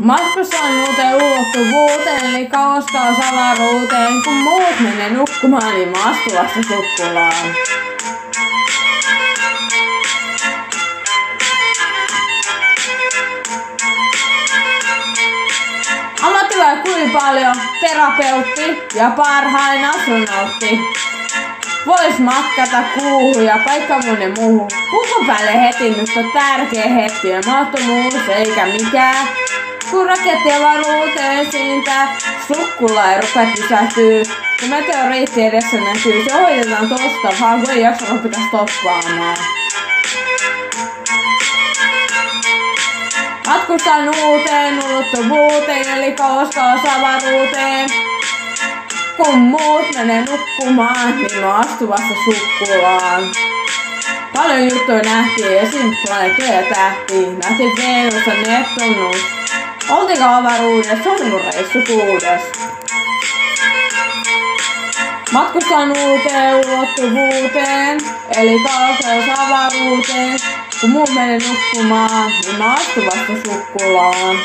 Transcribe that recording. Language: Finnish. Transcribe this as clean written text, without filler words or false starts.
Matkustan uuteen ulottuvuuteen, eli kauaskaan avaruuteen. Kun muut menee nukkumaan, niin mä astun vasta sukkulaan. Ammattilainen kuin paljon, terapeutti ja parhain astronautti. Vois matkata kuuhun ja paikka monen muuhun. Pukun päälle heti nyt on tärkeä hetki ja mahdottomuus eikä mikään. Kun raketti avaruuteen siintää, sukkula ei rupea pysähtyy. Kun meteoriitti edessä näkyy, se hoidetaan tosta, vaan kun ei jaksa rupeta stoppaamaan. Matkustan uuteen ulottuvuuteen, eli kauaskaan avaruuteen. Kun muut menee nukkumaan, niin mä astun vasta sukkulaan. Paljon juttuja nähtiin, esim. Planeettoja ja tähtiä. Nähtiin Venus ja Neptunus. Oltiinko avaruudessa? Se on mun reissu 6. Matkustan uuteen ulottuvuuteen, eli kauaskaan avaruuteen. Kun muut menee nukkumaan, niin mä astun vasta sukkulaan.